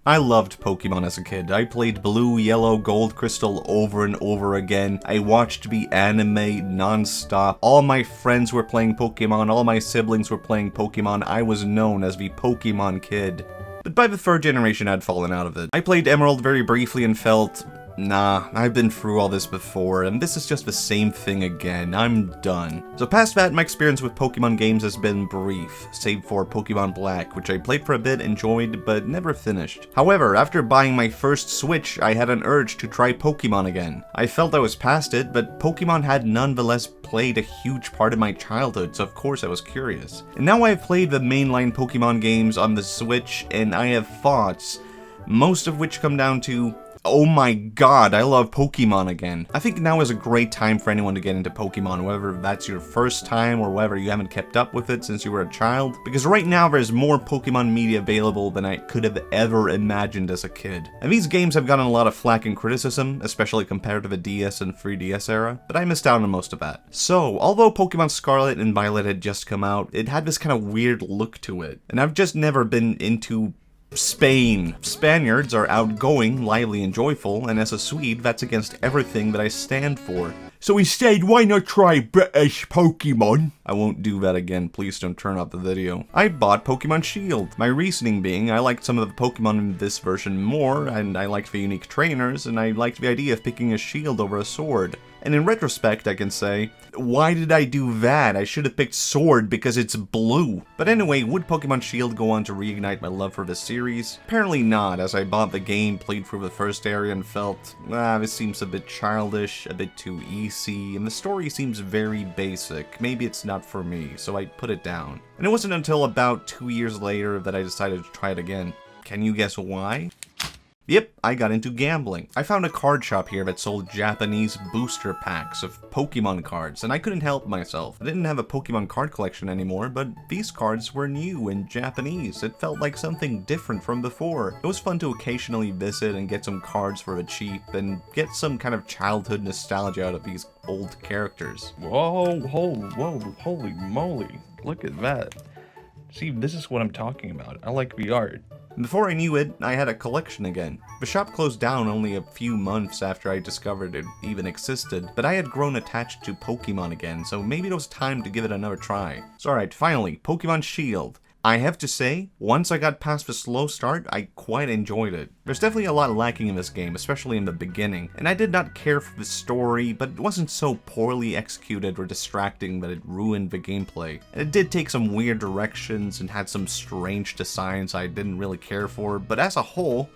I loved Pokemon as a kid. I played Blue, Yellow, Gold, Crystal over and over again. I watched the anime non-stop. All my friends were playing Pokemon, all my siblings were playing Pokemon. I was known as the Pokemon kid. But by the third generation, I'd fallen out of it. I played Emerald very briefly and felt, nah, I've been through all this before, and this is just the same thing again. I'm done. So past that, my experience with Pokemon games has been brief, save for Pokemon Black, which I played for a bit, enjoyed, but never finished. However, after buying my first Switch, I had an urge to try Pokemon again. I felt I was past it, but Pokemon had nonetheless played a huge part of my childhood, so of course I was curious. And now I've played the mainline Pokemon games on the Switch, and I have thoughts, most of which come down to, oh my god, I love Pokemon again. I think now is a great time for anyone to get into Pokemon, whether that's your first time or whether you haven't kept up with it since you were a child, because right now there's more Pokemon media available than I could have ever imagined as a kid. And these games have gotten a lot of flack and criticism, especially compared to the DS and 3DS era, but I missed out on most of that. So, although Pokemon Scarlet and Violet had just come out, it had this kind of weird look to it, and I've just never been into Spain. Spaniards are outgoing, lively, and joyful, and as a Swede, that's against everything that I stand for. So instead, why not try British Pokemon? I won't do that again, please don't turn off the video. I bought Pokemon Shield. My reasoning being, I liked some of the Pokemon in this version more, and I liked the unique trainers, and I liked the idea of picking a shield over a sword. And in retrospect, I can say, why did I do that? I should have picked Sword because it's blue. But anyway, would Pokemon Shield go on to reignite my love for the series? Apparently not, as I bought the game, played through the first area, and felt, this seems a bit childish, a bit too easy, and the story seems very basic. Maybe it's not for me, so I put it down. And it wasn't until about 2 years later that I decided to try it again. Can you guess why? Yep, I got into gambling. I found a card shop here that sold Japanese booster packs of Pokemon cards, and I couldn't help myself. I didn't have a Pokemon card collection anymore, but these cards were new and Japanese. It felt like something different from before. It was fun to occasionally visit and get some cards for the cheap, and get some kind of childhood nostalgia out of these old characters. Whoa, holy moly. Look at that. See, this is what I'm talking about. I like the art. Before I knew it, I had a collection again. The shop closed down only a few months after I discovered it even existed, but I had grown attached to Pokemon again, so maybe it was time to give it another try. So alright, finally, Pokemon Shield. I have to say, once I got past the slow start, I quite enjoyed it. There's definitely a lot lacking in this game, especially in the beginning, and I did not care for the story, but it wasn't so poorly executed or distracting that it ruined the gameplay. And it did take some weird directions and had some strange designs I didn't really care for, but as a whole,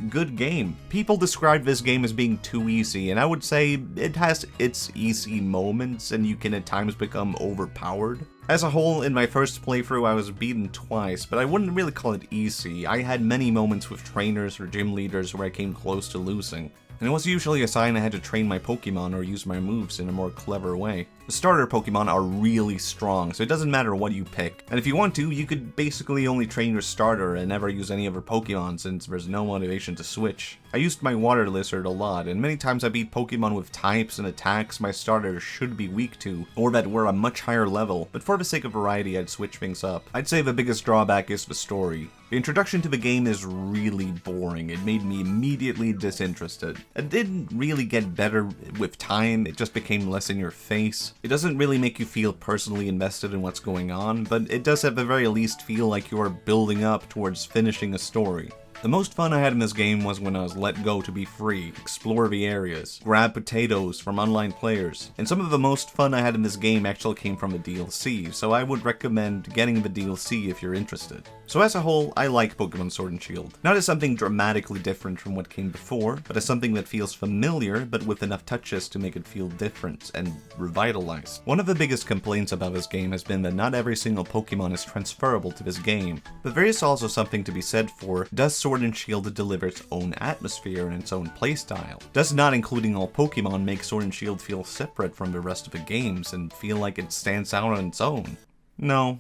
good game. People describe this game as being too easy, and I would say it has its easy moments and you can at times become overpowered. As a whole, in my first playthrough I was beaten twice, but I wouldn't really call it easy. I had many moments with trainers or gym leaders where I came close to losing. And it was usually a sign I had to train my Pokemon or use my moves in a more clever way. The starter Pokemon are really strong, so it doesn't matter what you pick. And if you want to, you could basically only train your starter and never use any other Pokemon since there's no motivation to switch. I used my Water Lizard a lot, and many times I beat Pokemon with types and attacks my starter should be weak to, or that were a much higher level, but for the sake of variety I'd switch things up. I'd say the biggest drawback is the story. The introduction to the game is really boring. It made me immediately disinterested. It didn't really get better with time, it just became less in your face. It doesn't really make you feel personally invested in what's going on, but it does at the very least feel like you are building up towards finishing a story. The most fun I had in this game was when I was let go to be free, explore the areas, grab potatoes from online players, and some of the most fun I had in this game actually came from the DLC, so I would recommend getting the DLC if you're interested. So as a whole, I like Pokemon Sword and Shield. Not as something dramatically different from what came before, but as something that feels familiar, but with enough touches to make it feel different and revitalized. One of the biggest complaints about this game has been that not every single Pokemon is transferable to this game, but there is also something to be said for, does Sword and Shield deliver its own atmosphere and its own playstyle? Does not including all Pokemon make Sword and Shield feel separate from the rest of the games and feel like it stands out on its own? No,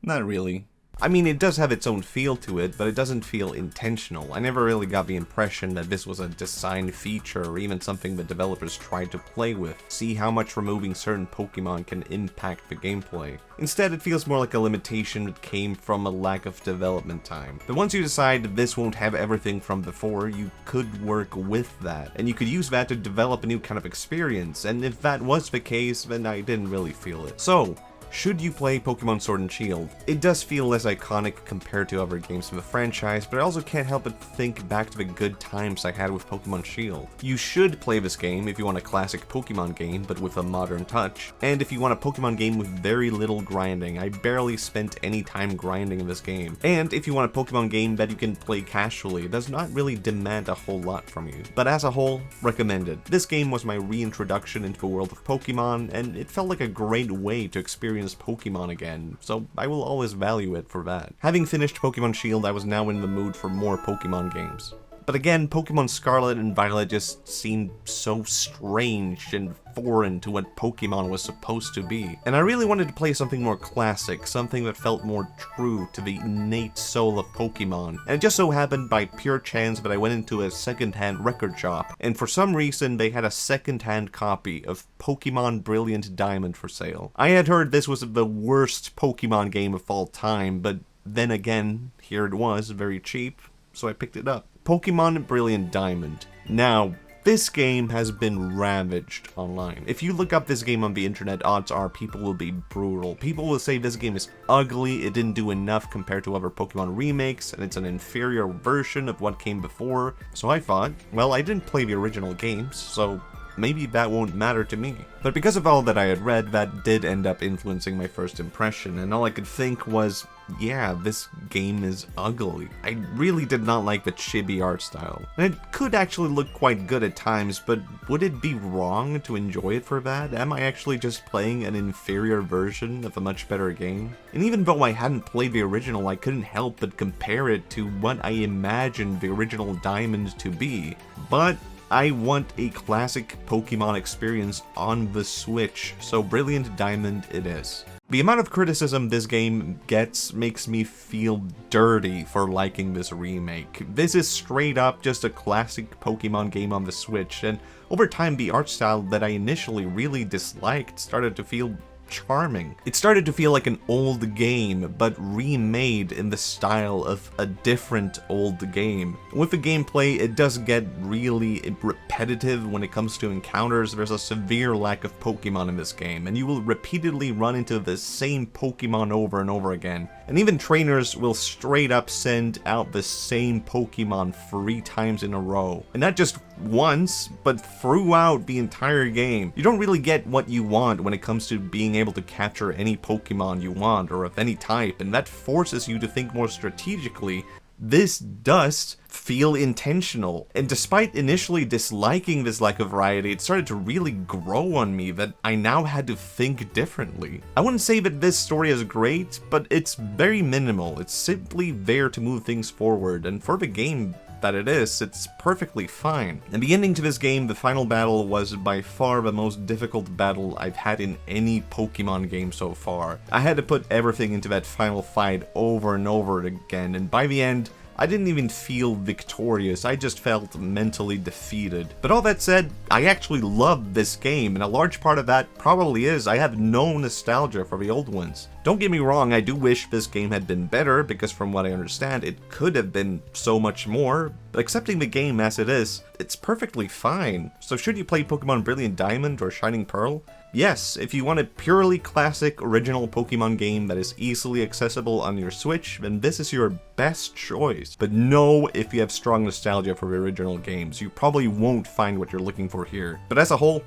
not really. I mean, it does have its own feel to it, but it doesn't feel intentional. I never really got the impression that this was a design feature or even something the developers tried to play with, see how much removing certain Pokemon can impact the gameplay. Instead, it feels more like a limitation that came from a lack of development time. But once you decide that this won't have everything from before, you could work with that, and you could use that to develop a new kind of experience, and if that was the case, then I didn't really feel it. So, should you play Pokemon Sword and Shield? It does feel less iconic compared to other games in the franchise, but I also can't help but think back to the good times I had with Pokemon Shield. You should play this game if you want a classic Pokemon game, but with a modern touch. And if you want a Pokemon game with very little grinding, I barely spent any time grinding in this game. And if you want a Pokemon game that you can play casually, it does not really demand a whole lot from you. But as a whole, recommended. This game was my reintroduction into the world of Pokemon, and it felt like a great way to experience Pokemon again, so I will always value it for that. Having finished Pokemon Shield, I was now in the mood for more Pokemon games. But again, Pokemon Scarlet and Violet just seemed so strange and foreign to what Pokemon was supposed to be. And I really wanted to play something more classic, something that felt more true to the innate soul of Pokemon. And it just so happened by pure chance that I went into a second-hand record shop, and for some reason they had a second-hand copy of Pokemon Brilliant Diamond for sale. I had heard this was the worst Pokemon game of all time, but then again, here it was, very cheap, so I picked it up. Pokemon Brilliant Diamond. Now, this game has been ravaged online. If you look up this game on the internet, odds are people will be brutal. People will say this game is ugly, it didn't do enough compared to other Pokemon remakes, and it's an inferior version of what came before. So I thought, well, I didn't play the original games, so maybe that won't matter to me. But because of all that I had read, that did end up influencing my first impression, and all I could think was, yeah, this game is ugly. I really did not like the chibi art style. And it could actually look quite good at times, but would it be wrong to enjoy it for that? Am I actually just playing an inferior version of a much better game? And even though I hadn't played the original, I couldn't help but compare it to what I imagined the original Diamond to be. But I want a classic Pokemon experience on the Switch, so Brilliant Diamond it is. The amount of criticism this game gets makes me feel dirty for liking this remake. This is straight up just a classic Pokemon game on the Switch, and over time the art style that I initially really disliked started to feel charming. It started to feel like an old game, but remade in the style of a different old game. With the gameplay, it does get really repetitive when it comes to encounters. There's a severe lack of Pokemon in this game, and you will repeatedly run into the same Pokemon over and over again. And even trainers will straight up send out the same Pokemon 3 times in a row. And not just once, but throughout the entire game. You don't really get what you want when it comes to being able to capture any Pokemon you want or of any type, and that forces you to think more strategically. This does feel intentional, and despite initially disliking this lack of variety, it started to really grow on me that I now had to think differently. I wouldn't say that this story is great, but it's very minimal. It's simply there to move things forward, and for the game that it is, it's perfectly fine. And the ending to this game, the final battle, was by far the most difficult battle I've had in any Pokemon game so far. I had to put everything into that final fight over and over again, and by the end, I didn't even feel victorious, I just felt mentally defeated. But all that said, I actually love this game, and a large part of that probably is I have no nostalgia for the old ones. Don't get me wrong, I do wish this game had been better, because from what I understand, it could have been so much more, but accepting the game as it is, it's perfectly fine. So should you play Pokemon Brilliant Diamond or Shining Pearl? Yes, if you want a purely classic original Pokemon game that is easily accessible on your Switch, then this is your best choice. But no, if you have strong nostalgia for the original games, you probably won't find what you're looking for here. But as a whole,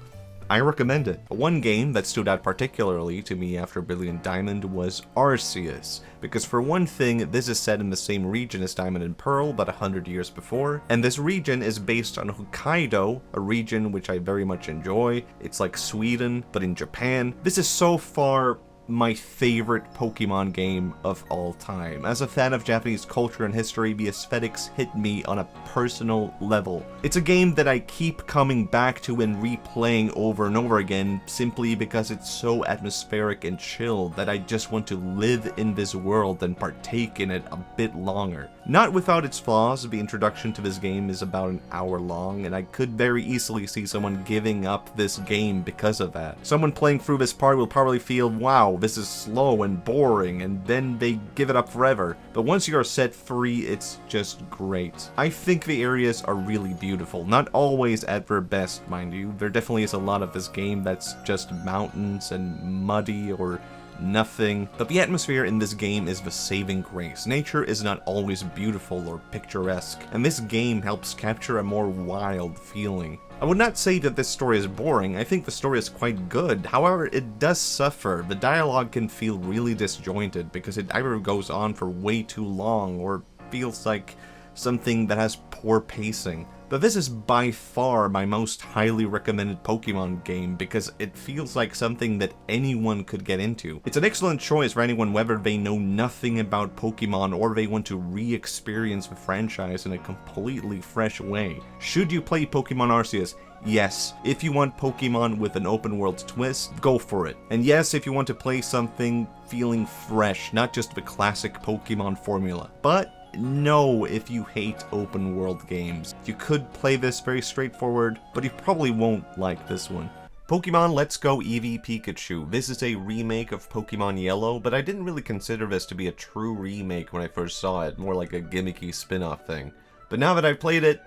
I recommend it. One game that stood out particularly to me after Brilliant Diamond was Arceus, because for one thing, this is set in the same region as Diamond and Pearl, but 100 years before, and this region is based on Hokkaido, a region which I very much enjoy. It's like Sweden, but in Japan. This is so far my favorite Pokemon game of all time. As a fan of Japanese culture and history, the aesthetics hit me on a personal level. It's a game that I keep coming back to and replaying over and over again simply because it's so atmospheric and chill that I just want to live in this world and partake in it a bit longer. Not without its flaws, the introduction to this game is about an hour long, and I could very easily see someone giving up this game because of that. Someone playing through this part will probably feel, wow, this is slow and boring, and then they give it up forever. But once you are set free, it's just great. I think the areas are really beautiful, not always at their best, mind you. There definitely is a lot of this game that's just mountains and muddy or nothing, but the atmosphere in this game is the saving grace. Nature is not always beautiful or picturesque, and this game helps capture a more wild feeling. I would not say that this story is boring. I think the story is quite good. However, it does suffer. The dialogue can feel really disjointed because it either goes on for way too long or feels like something that has poor pacing. But this is by far my most highly recommended Pokemon game because it feels like something that anyone could get into. It's an excellent choice for anyone whether they know nothing about Pokemon or they want to re-experience the franchise in a completely fresh way. Should you play Pokemon Arceus? Yes. If you want Pokemon with an open world twist, go for it. And yes, if you want to play something feeling fresh, not just the classic Pokemon formula. But no, if you hate open world games. You could play this very straightforward, but you probably won't like this one. Pokemon Let's Go Eevee Pikachu. This is a remake of Pokemon Yellow, but I didn't really consider this to be a true remake when I first saw it, more like a gimmicky spin-off thing. But now that I've played it,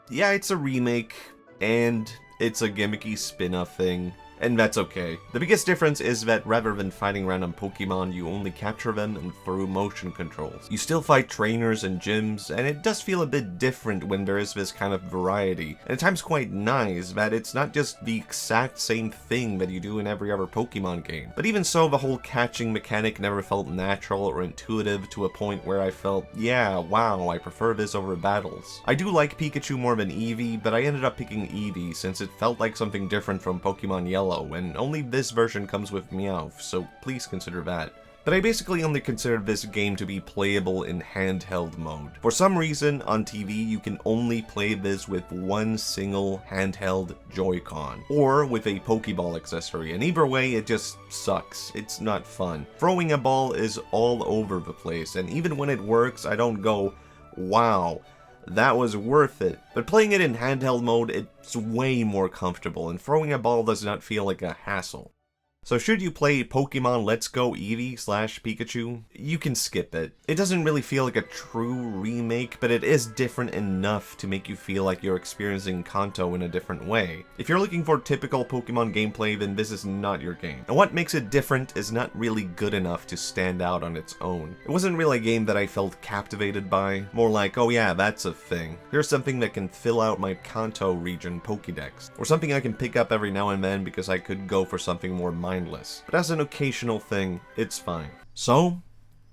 yeah, it's a remake, and it's a gimmicky spin-off thing. And that's okay. The biggest difference is that rather than fighting random Pokemon, you only capture them and through motion controls. You still fight trainers and gyms, and it does feel a bit different when there is this kind of variety. And at times quite nice that it's not just the exact same thing that you do in every other Pokemon game. But even so, the whole catching mechanic never felt natural or intuitive to a point where I felt, yeah, wow, I prefer this over battles. I do like Pikachu more than Eevee, but I ended up picking Eevee since it felt like something different from Pokemon Yellow, and only this version comes with Meowth, so please consider that. But I basically only consider this game to be playable in handheld mode. For some reason, on TV, you can only play this with one single handheld Joy-Con, or with a Pokeball accessory, and either way, it just sucks. It's not fun. Throwing a ball is all over the place, and even when it works, I don't go, wow, that was worth it. But playing it in handheld mode, it's way more comfortable, and throwing a ball does not feel like a hassle. So should you play Pokemon Let's Go Eevee / Pikachu, you can skip it. It doesn't really feel like a true remake, but it is different enough to make you feel like you're experiencing Kanto in a different way. If you're looking for typical Pokemon gameplay, then this is not your game. And what makes it different is not really good enough to stand out on its own. It wasn't really a game that I felt captivated by, more like, oh yeah, that's a thing. Here's something that can fill out my Kanto region Pokédex, or something I can pick up every now and then because I could go for something more mindless. But as an occasional thing, it's fine. So,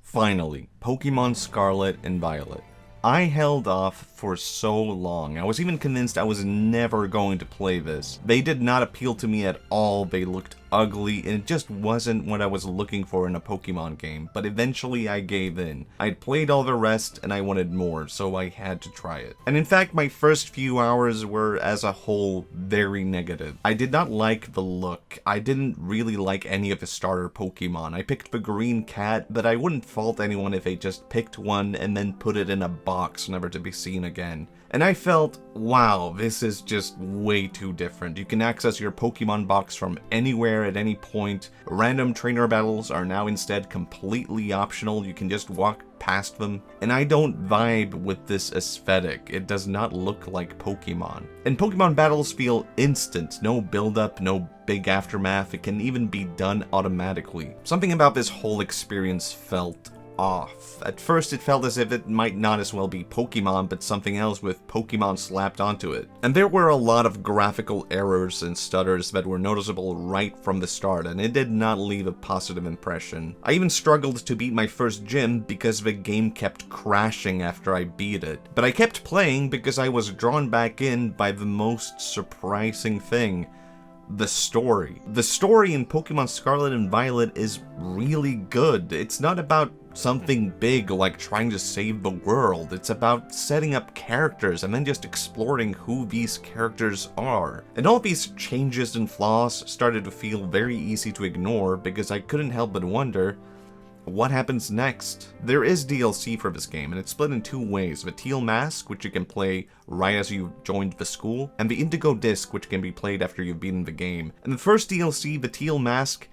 finally, Pokemon Scarlet and Violet. I held off for so long. I was even convinced I was never going to play this. They did not appeal to me at all. They looked ugly, and it just wasn't what I was looking for in a Pokemon game. But eventually I gave in. I'd played all the rest and I wanted more, so I had to try it. And in fact, my first few hours were, as a whole, very negative. I did not like the look. I didn't really like any of the starter Pokemon. I picked the green cat, but I wouldn't fault anyone if they just picked one and then put it in a box never to be seen again. And I felt, wow, this is just way too different. You can access your Pokemon box from anywhere at any point. Random trainer battles are now instead completely optional. You can just walk past them. And I don't vibe with this aesthetic. It does not look like Pokemon. And Pokemon battles feel instant. No build-up, no big aftermath. It can even be done automatically. Something about this whole experience felt off. At first it felt as if it might not as well be Pokemon, but something else with Pokemon slapped onto it. And there were a lot of graphical errors and stutters that were noticeable right from the start, and it did not leave a positive impression. I even struggled to beat my first gym because the game kept crashing after I beat it. But I kept playing because I was drawn back in by the most surprising thing: the story. The story in Pokemon Scarlet and Violet is really good. It's not about something big like trying to save the world. It's about setting up characters and then just exploring who these characters are. And all these changes and flaws started to feel very easy to ignore because I couldn't help but wonder, what happens next? There is DLC for this game, and it's split in two ways. The Teal Mask, which you can play right as you've joined the school, and the Indigo Disc, which can be played after you've beaten the game. And the first DLC, the Teal Mask,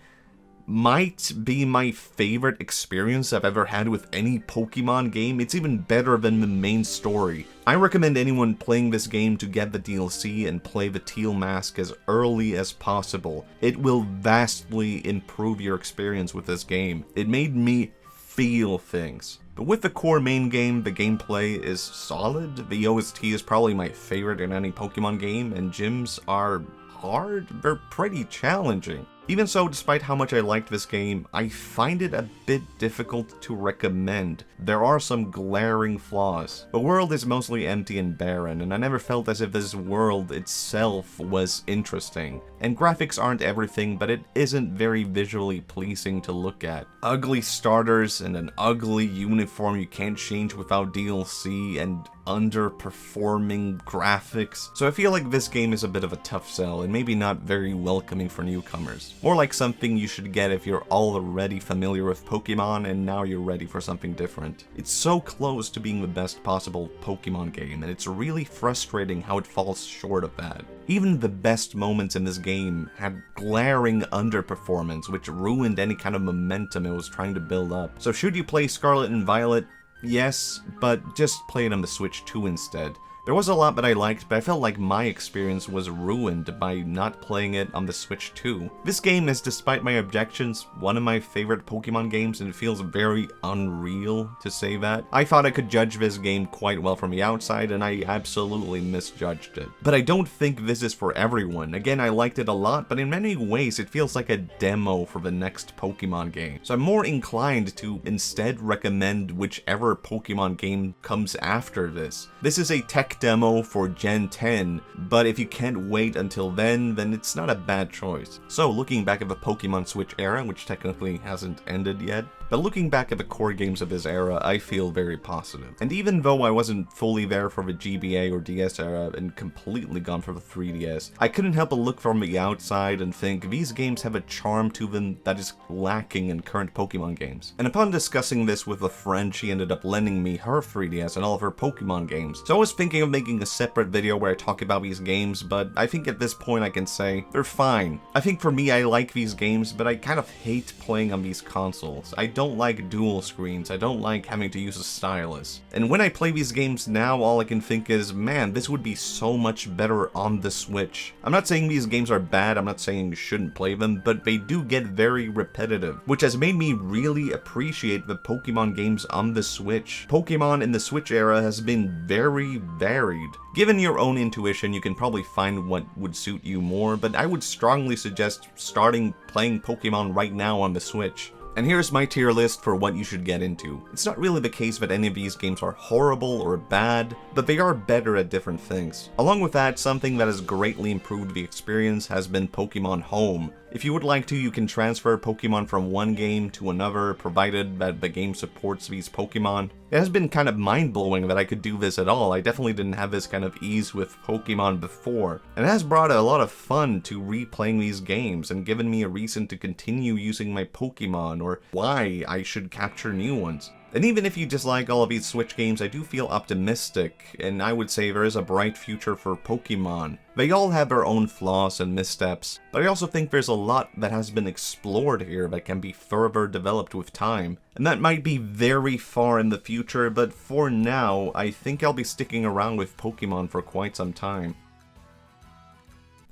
might be my favorite experience I've ever had with any Pokemon game. It's even better than the main story. I recommend anyone playing this game to get the DLC and play the Teal Mask as early as possible. It will vastly improve your experience with this game. It made me feel things. But with the core main game, the gameplay is solid. The OST is probably my favorite in any Pokemon game, and gyms are hard. They're pretty challenging. Even so, despite how much I liked this game, I find it a bit difficult to recommend. There are some glaring flaws. The world is mostly empty and barren, and I never felt as if this world itself was interesting. And graphics aren't everything, but it isn't very visually pleasing to look at. Ugly starters and an ugly uniform you can't change without DLC, and underperforming graphics. So I feel like this game is a bit of a tough sell and maybe not very welcoming for newcomers. More like something you should get if you're already familiar with Pokemon and now you're ready for something different. It's so close to being the best possible Pokemon game, and it's really frustrating how it falls short of that. Even the best moments in this game had glaring underperformance, which ruined any kind of momentum it was trying to build up. So should you play Scarlet and Violet? Yes, but just play it on the Switch 2 instead. There was a lot that I liked, but I felt like my experience was ruined by not playing it on the Switch 2. This game is, despite my objections, one of my favorite Pokemon games, and it feels very unreal to say that. I thought I could judge this game quite well from the outside, and I absolutely misjudged it. But I don't think this is for everyone. Again, I liked it a lot, but in many ways it feels like a demo for the next Pokemon game. So I'm more inclined to instead recommend whichever Pokemon game comes after this. This is a tech demo for Gen 10, but if you can't wait until then it's not a bad choice. So looking back at the Pokemon Switch era, which technically hasn't ended yet, but looking back at the core games of this era, I feel very positive. And even though I wasn't fully there for the GBA or DS era and completely gone for the 3DS, I couldn't help but look from the outside and think these games have a charm to them that is lacking in current Pokemon games. And upon discussing this with a friend, she ended up lending me her 3DS and all of her Pokemon games. So I was thinking of making a separate video where I talk about these games, but I think at this point I can say they're fine. I think for me, I like these games, but I kind of hate playing on these consoles. I don't like dual screens. I don't like having to use a stylus. And when I play these games now, all I can think is, man, this would be so much better on the Switch. I'm not saying these games are bad, I'm not saying you shouldn't play them, but they do get very repetitive, which has made me really appreciate the Pokemon games on the Switch. Pokemon in the Switch era has been very varied. Given your own intuition, you can probably find what would suit you more, but I would strongly suggest starting playing Pokemon right now on the Switch. And here's my tier list for what you should get into. It's not really the case that any of these games are horrible or bad, but they are better at different things. Along with that, something that has greatly improved the experience has been Pokemon Home. If you would like to, you can transfer Pokemon from one game to another, provided that the game supports these Pokemon. It has been kind of mind-blowing that I could do this at all. I definitely didn't have this kind of ease with Pokemon before. And it has brought a lot of fun to replaying these games and given me a reason to continue using my Pokemon, or why I should capture new ones. And even if you dislike all of these Switch games, I do feel optimistic, and I would say there is a bright future for Pokemon. They all have their own flaws and missteps, but I also think there's a lot that has been explored here that can be further developed with time. And that might be very far in the future, but for now, I think I'll be sticking around with Pokemon for quite some time.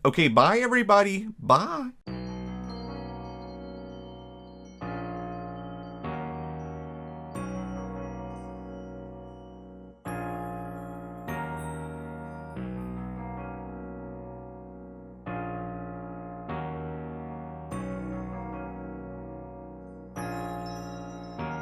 Okay, bye everybody, bye!